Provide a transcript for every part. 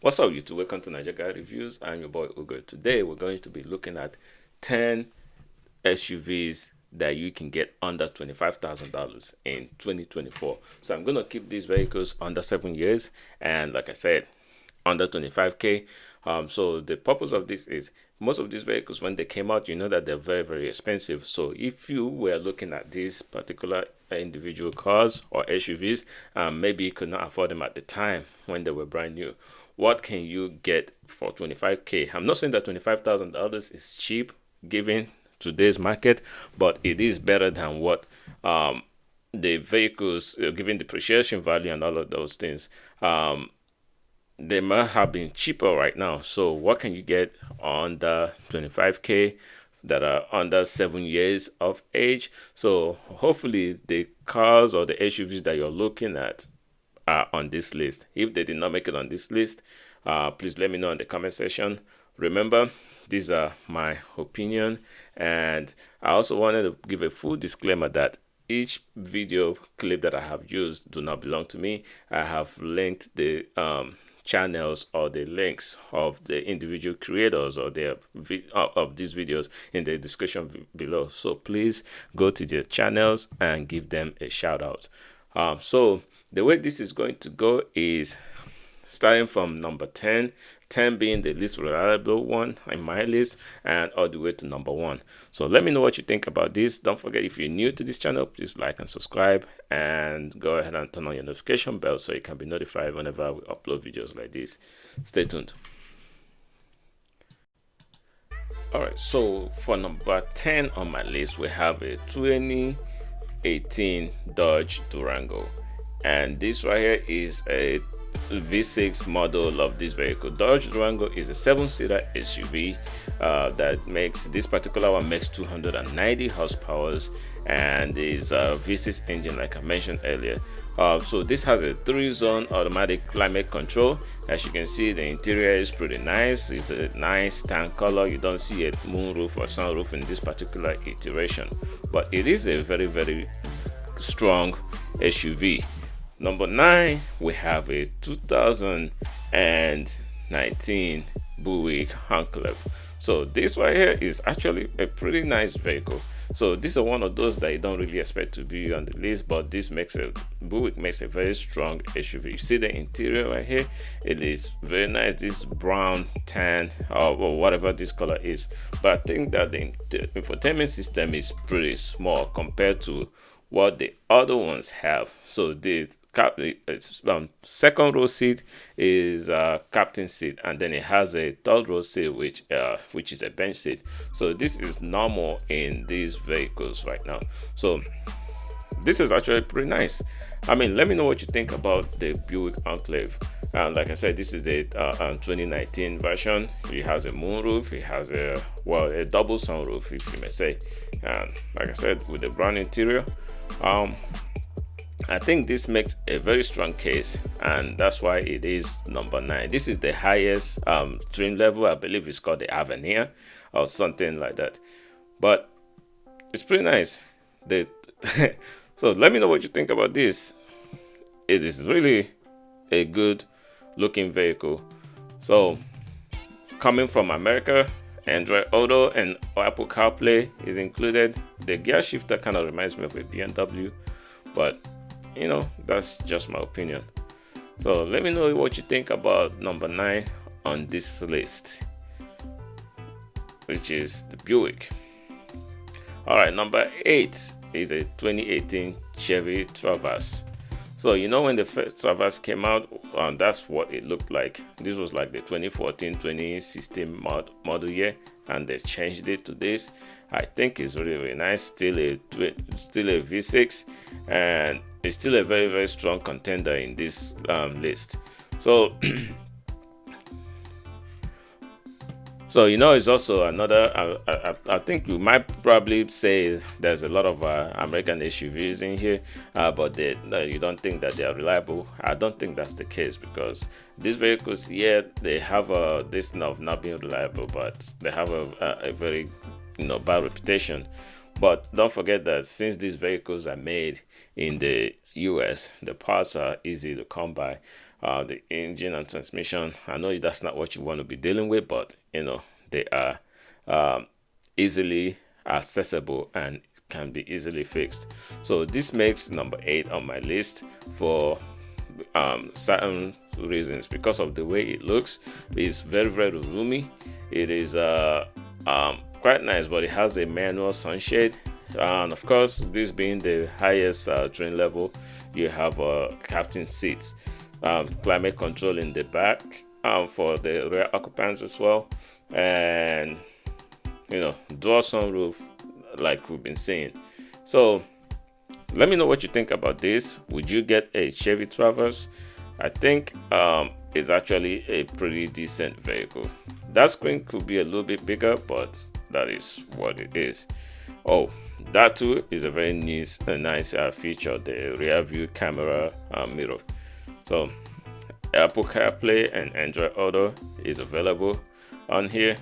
What's up, YouTube? Welcome to Niger Guy Reviews. I'm your boy Ugo. Today, we're going to be looking at 10 SUVs that you can get under $25,000 in 2024. So, I'm going to keep these vehicles under 7 years, and like I said, under 25K. So, the purpose of this is most of these vehicles, when they came out, you know that they're very, very expensive. So, if you were looking at these particular individual cars or SUVs, maybe you could not afford them at the time when they were brand new. What can you get for 25K? I'm not saying that $25,000 is cheap given today's market, but it is better than what the vehicles, given depreciation value and all of those things. They might have been cheaper right now. So, what can you get under 25K that are under 7 years of age? So, hopefully, the cars or the SUVs that you're looking at are on this list. If they did not make it on this list, please let me know in the comment section. Remember, these are my opinion, and I also wanted to give a full disclaimer that each video clip that I have used do not belong to me. I have linked the channels or the links of the individual creators or their of these videos in the description below. So please go to their channels and give them a shout out. So the way this is going to go is starting from number 10, 10 being the least reliable one in my list, and all the way to number 1. So let me know what you think about this. Don't forget, if you're new to this channel, please like and subscribe, and go ahead and turn on your notification bell so you can be notified whenever we upload videos like this. Stay tuned. Alright, so for number 10 on my list, we have a 2018 Dodge Durango, and this right here is a V6 model of this vehicle. Dodge Durango is a 7-seater SUV that makes, this particular one makes 290 horsepower and is a V6 engine like I mentioned earlier. So this has a 3-zone automatic climate control. As you can see, the interior is pretty nice. It's a nice tan color. You don't see a moonroof or sunroof in this particular iteration, but it is a very, very strong SUV. Number 9, we have a 2019 Buick Enclave. So this right here is actually a pretty nice vehicle. So this is one of those that you don't really expect to be on the list, but this makes Buick makes a very strong SUV. You see the interior right here, it is very nice, this brown tan or whatever this color is. But I think that the infotainment system is pretty small compared to what the other ones have. So the second row seat is captain seat, and then it has a third row seat which is a bench seat. So this is normal in these vehicles right now. So this is actually pretty nice. I mean, let me know what you think about the Buick Enclave. Like I said, this is the 2019 version. It has a moonroof. It has a double sunroof, if you may say. And like I said, with the brown interior, I think this makes a very strong case, and that's why it is number 9. This is the highest trim level. I believe it's called the Avenir or something like that, but it's pretty nice. So let me know what you think about this. It is really a good looking vehicle. So coming from America, Android Auto and Apple CarPlay is included. The gear shifter kind of reminds me of a BMW, but you know, that's just my opinion. So let me know what you think about number 9 on this list, which is the Buick. All right, number 8 is a 2018 Chevy Traverse. So you know, when the first Traverse came out, that's what it looked like. This was like the 2014-2016 model year, and they changed it to this. I think it's really, really nice. Still a V6, and it's still a very, very strong contender in this list. So so you know, it's also another I think you might probably say there's a lot of American SUVs in here, but you don't think that they are reliable. I don't think that's the case, because these vehicles, yeah, they have this of not being reliable, but they have a very bad reputation. But don't forget that since these vehicles are made in the US, the parts are easy to come by. The engine and transmission, I know that's not what you want to be dealing with, but they are easily accessible and can be easily fixed. So this makes number 8 on my list for certain reasons. Because of the way it looks, it's very very roomy. It is quite nice, but it has a manual sunshade, and of course, this being the highest train level, you have captain seats, climate control in the back for the rear occupants as well, and dual sunroof like we've been saying. So let me know what you think about this. Would you get a Chevy Traverse? I think it's actually a pretty decent vehicle. That screen could be a little bit bigger, but that is what it is. Oh, that too is a very nice feature, the rear view camera mirror. So Apple CarPlay and Android Auto is available on here.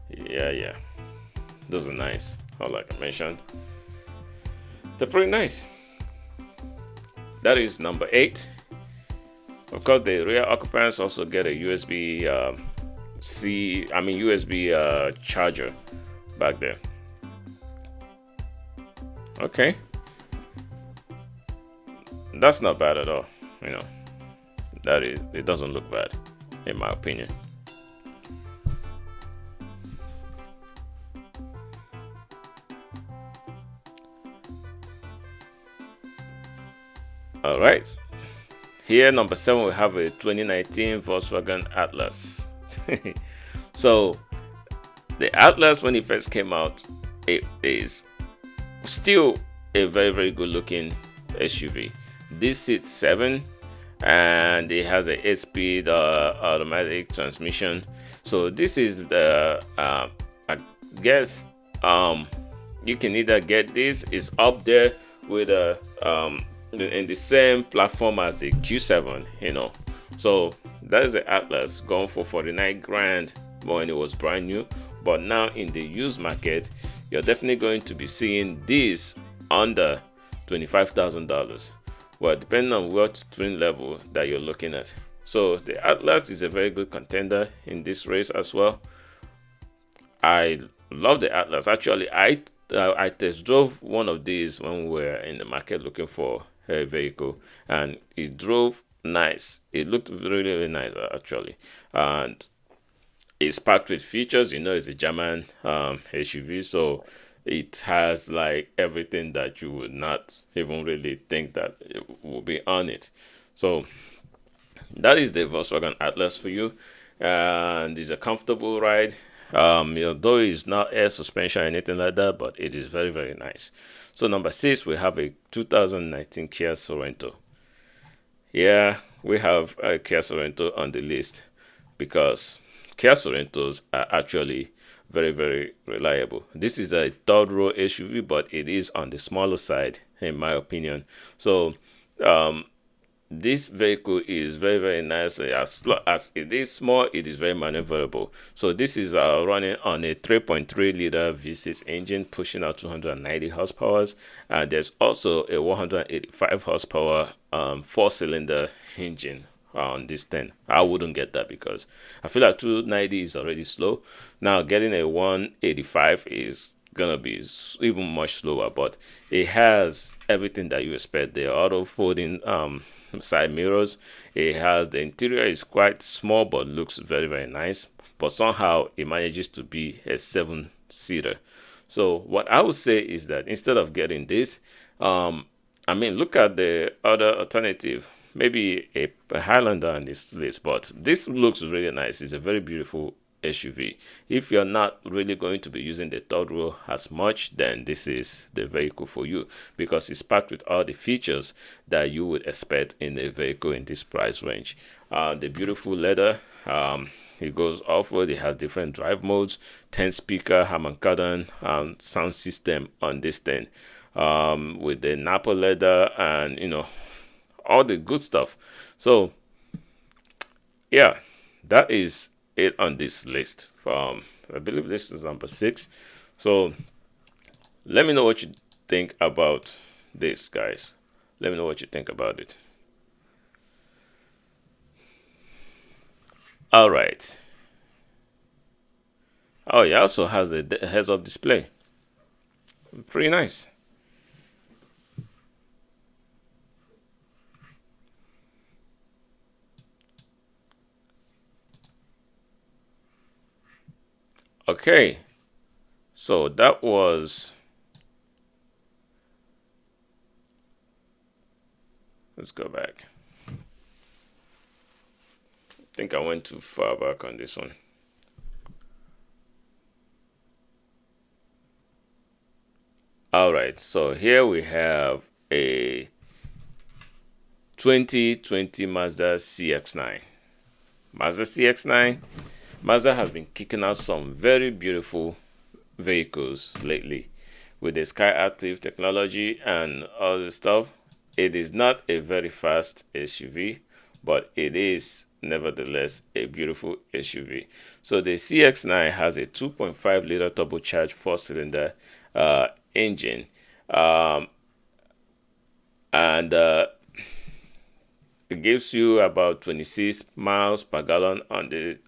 Yeah, those are nice. Like I mentioned, they're pretty nice. That is number 8. Of course, the rear occupants also get a USB charger back there. Okay, that's not bad at all. It doesn't look bad, in my opinion. All right. Here, number 7, we have a 2019 Volkswagen Atlas. So, the Atlas, when it first came out, it is still a very, very good looking SUV. This sits 7, and it has a 8-speed automatic transmission. So, this is the, I guess, you can either get this, it's up there with a, in the same platform as the Q7, So that is the Atlas going for 49 grand when it was brand new. But now in the used market, you're definitely going to be seeing this under $25,000. Well, depending on what trim level that you're looking at. So the Atlas is a very good contender in this race as well. I love the Atlas. Actually, I test drove one of these when we were in the market looking for a vehicle, and it drove nice. It looked really, really nice actually, and it's packed with features. It's a German SUV, so it has like everything that you would not even really think that it will be on it. So that is the Volkswagen Atlas for you, and it's a comfortable ride. Though it's not air suspension or anything like that, but it is very, very nice. So number 6, we have a 2019 Kia Sorento. Yeah, we have a Kia Sorento on the list because Kia Sorentos are actually very, very reliable. This is a third row SUV, but it is on the smaller side, in my opinion. So, this vehicle is very, very nice. As it is small, it is very maneuverable. So this is running on a 3.3 liter V6 engine, pushing out 290 horsepower, and there's also a 185 horsepower 4-cylinder engine on this 10. I wouldn't get that because I feel like 290 is already slow. Now getting a 185 is gonna be even much slower, but it has everything that you expect. The auto folding side mirrors. It has, the interior is quite small but looks very, very nice, but somehow it manages to be a 7-seater. So what I would say is that instead of getting this, look at the other alternative, maybe a Highlander on this list, but this looks really nice. It's a very beautiful SUV. If you're not really going to be using the third row as much, then this is the vehicle for you because it's packed with all the features that you would expect in a vehicle in this price range. The beautiful leather, it goes off-road. It has different drive modes, 10-speaker Harman Kardon sound system on this thing, with the Napa leather and all the good stuff. So yeah, that is it on this list. I believe this is number 6. So let me know what you think about this, guys. Let me know what you think about it. All right. Oh, it also has a heads-up display. Pretty nice. Okay, so that was. Let's go back. I think I went too far back on this one. All right, so here we have a 2020 Mazda CX-9. Mazda CX-9. Mazda has been kicking out some very beautiful vehicles lately with the SkyActiv technology and all the stuff. It is not a very fast SUV, but it is nevertheless a beautiful SUV. So the CX-9 has a 2.5 liter turbocharged four-cylinder engine, and it gives you about 26 miles per gallon on the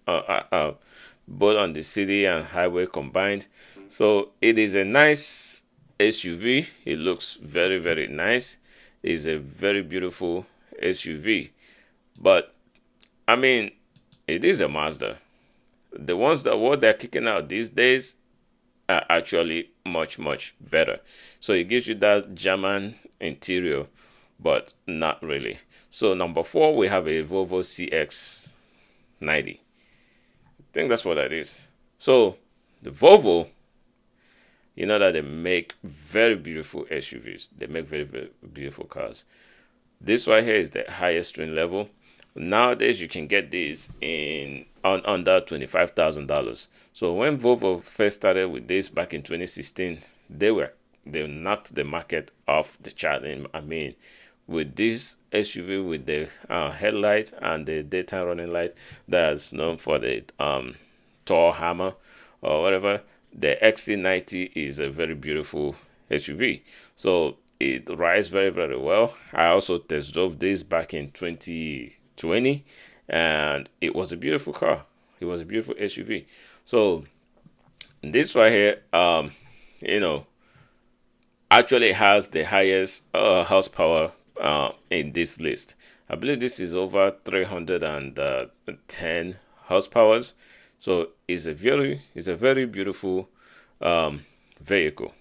both on the city and highway combined. So it is a nice SUV. It looks very, very nice. It's a very beautiful SUV. But I mean, it is a Mazda. The ones that what they're kicking out these days are actually much, much better. So it gives you that German interior, but not really. So number 4, we have a Volvo CX-90. I think that's what that is. So the Volvo, you know that they make very beautiful SUVs. They make very, very beautiful cars. This right here is the highest trim level. Nowadays, you can get these in on under $25,000. So when Volvo first started with this back in 2016, they knocked the market off the chart. I mean, with this SUV with the headlight and the daytime running light that's known for the Thor hammer or whatever, the XC90 is a very beautiful SUV. So it rides very, very well. I also test drove this back in 2020, and it was a beautiful car. It was a beautiful SUV. So this right here, you know, actually has the highest horsepower in this list. I believe this is over 310 horsepower. So it's a very beautiful vehicle.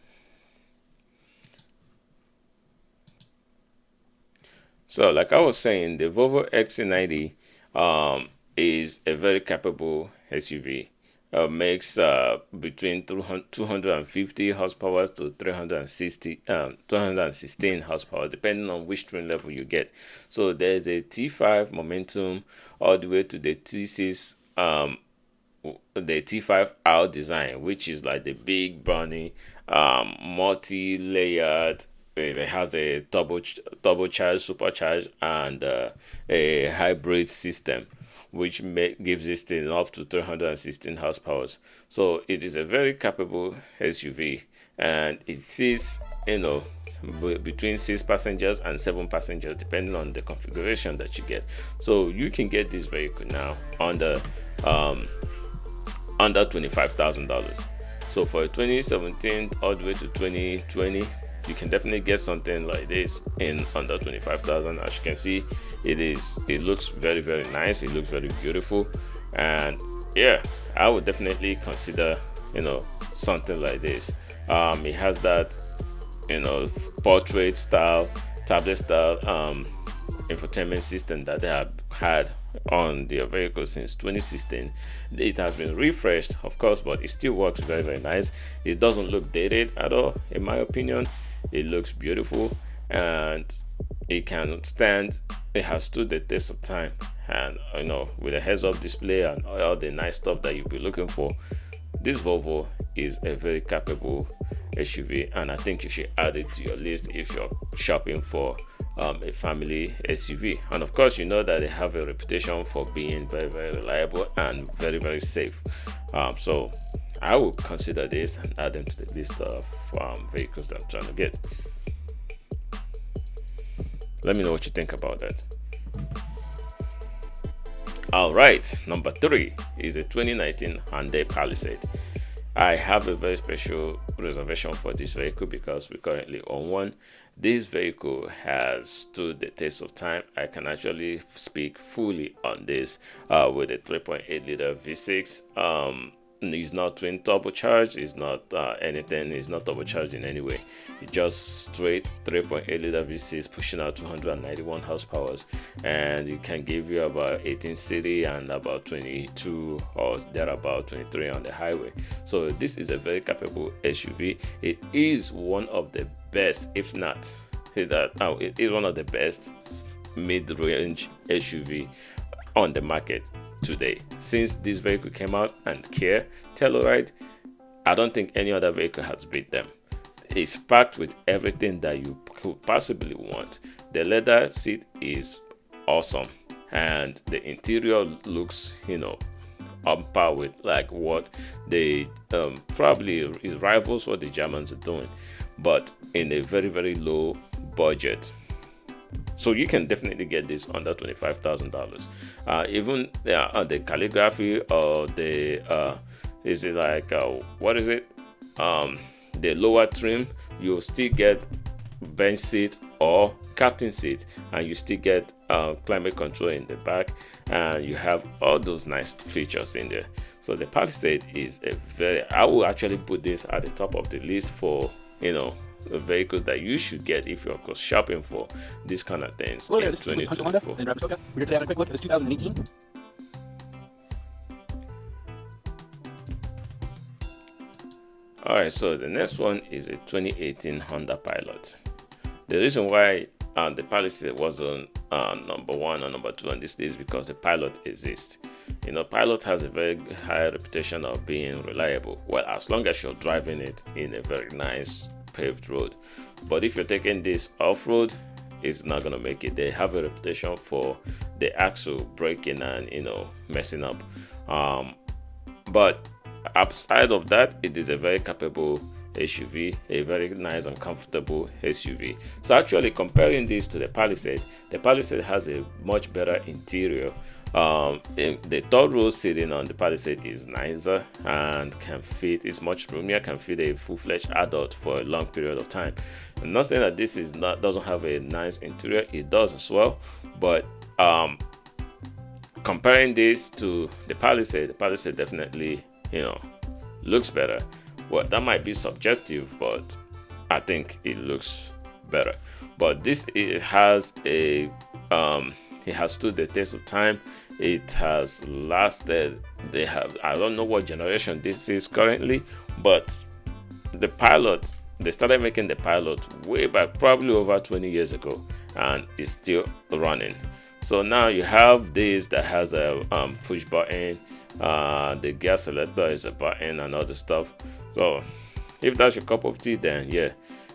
So like I was saying, the Volvo XC90 is a very capable SUV. Makes between 250 horsepower to 316 horsepower, depending on which trim level you get. So there's a T5 Momentum all the way to the T6, the T5R design, which is like the big brownie, multi-layered. It has a turbocharged, supercharged, and a hybrid system, which gives this thing up to 316 horsepower. So it is a very capable SUV, and it seats, between 6 passengers and 7 passengers, depending on the configuration that you get. So you can get this vehicle now under $25,000. So for 2017 all the way to 2020, you can definitely get something like this in under 25,000. As you can see, it looks very, very nice. It looks very beautiful, and yeah, I would definitely consider something like this. It has that portrait style, tablet style infotainment system that they have had on their vehicle since 2016. It has been refreshed, of course, but it still works very, very nice. It doesn't look dated at all, in my opinion. It looks beautiful, and it has stood the test of time. And with a heads-up display and all the nice stuff that you'll be looking for, this Volvo is a very capable SUV, and I think you should add it to your list if you're shopping for a family SUV. And of course, you know that they have a reputation for being very, very reliable and very, very safe. So I would consider this and add them to the list of vehicles that I'm trying to get. Let me know what you think about that. All right, number three is a 2019 Hyundai Palisade. I have a very special reservation for this vehicle because we currently own one. This vehicle has stood the test of time. I can actually speak fully on this with a 3.8 liter V6. It's not twin turbocharged, it's not anything, it's not turbocharged in any way. It's just straight 3.8 liter V6 pushing out 291 horsepower, and it can give you about 18 city and about 22 or thereabout 23 on the highway. So this is a very capable SUV. It is one of the best, if not it is one of the best mid-range SUV on the market today. Since this vehicle came out, and Kia Telluride, I don't think any other vehicle has beat them. It's packed with everything that you could possibly want. The leather seat is awesome, and the interior looks, on par with like what they probably it rivals what the Germans are doing, but in a very, very low budget. So you can definitely get this under $25,000. Even the calligraphy or the is it like what is it? The lower trim, you'll still get bench seat or captain seat, and you still get climate control in the back, and you have all those nice features in there. So the Palisade is I will actually put this at the top of the list for the vehicles that you should get if you're shopping for these kind of things in 2024. We're here today having a quick look at this 2018. Alright, so the next one is a 2018 Honda Pilot. The reason why the Palisade wasn't number one or number two on this list is because the Pilot exists. Pilot has a very high reputation of being reliable. Well, as long as you're driving it in a very nice paved road. But if you're taking this off-road, it's not gonna make it. They have a reputation for the axle breaking and messing up. But outside of that, it is a very capable SUV, a very nice and comfortable SUV. So actually comparing this to the Palisade has a much better interior. The third row seating on the Palisade is nicer and is much roomier, can fit a full-fledged adult for a long period of time. I'm not saying that this doesn't have a nice interior, it does as well, but comparing this to the Palisade definitely looks better. Well, that might be subjective, but I think it looks better. But it has stood the test of time. It has lasted. I don't know what generation this is currently, but the Pilot, they started making the Pilot way back, probably over 20 years ago, and it's still running. So now you have this that has a push button, the gas selector is a button and other stuff. So if that's your cup of tea, then yeah,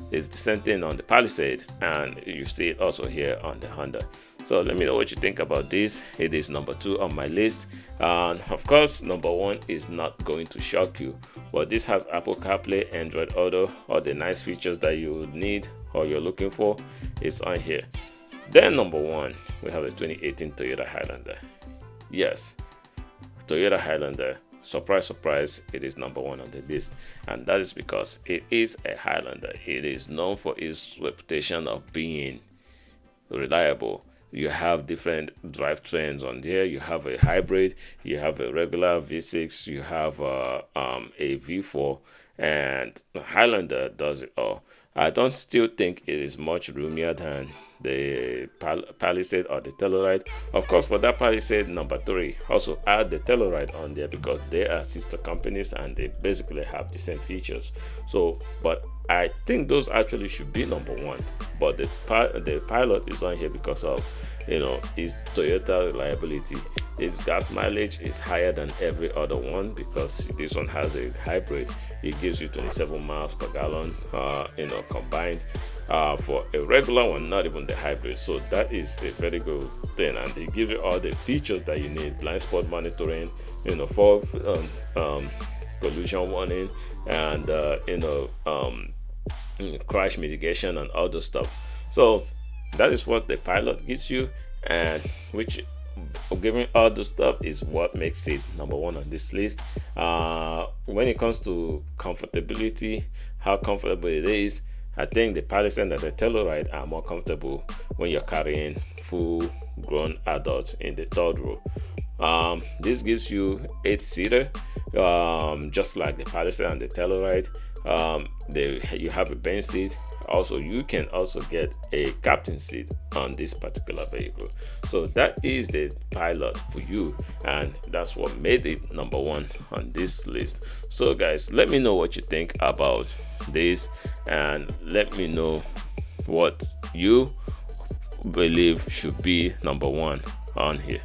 it's the same thing on the Palisade, and you see it also here on the Honda. So let me know what you think about this. It is number 2 on my list, and of course number 1 is not going to shock you, but this has Apple CarPlay, Android Auto, all the nice features that you need or you're looking for is on here. Then number 1, we have the 2018 Toyota Highlander. Yes, Toyota Highlander. Surprise, surprise, it is number 1 on the list, and that is because it is a Highlander. It is known for its reputation of being reliable. You have different drivetrains on there. You have a hybrid, you have a regular V6, you have a V4, and Highlander does it all. I don't still think it is much roomier than the Palisade or the Telluride. Of course, for that Palisade number 3, also add the Telluride on there because they are sister companies and they basically have the same features. So, but I think those actually should be number 1. But the Pilot is on here because of its Toyota reliability. Its gas mileage is higher than every other one because this one has a hybrid. It gives you 27 miles per gallon, combined. For a regular one, not even the hybrid. So that is a very good thing, and it gives you all the features that you need: blind spot monitoring, fall collision warning, and crash mitigation and all those stuff. So that is what the Pilot gives you, and which given all the stuff is what makes it number one on this list. When it comes to comfortability, how comfortable it is, I think the Palisade and the Telluride are more comfortable when you're carrying full grown adults in the third row. This gives you 8-seater, just like the Palisade and the Telluride. You have a bench seat. Also, you can also get a captain seat on this particular vehicle. So that is the Pilot for you, and that's what made it number one on this list. So guys, let me know what you think about this, and let me know what you believe should be number one on here.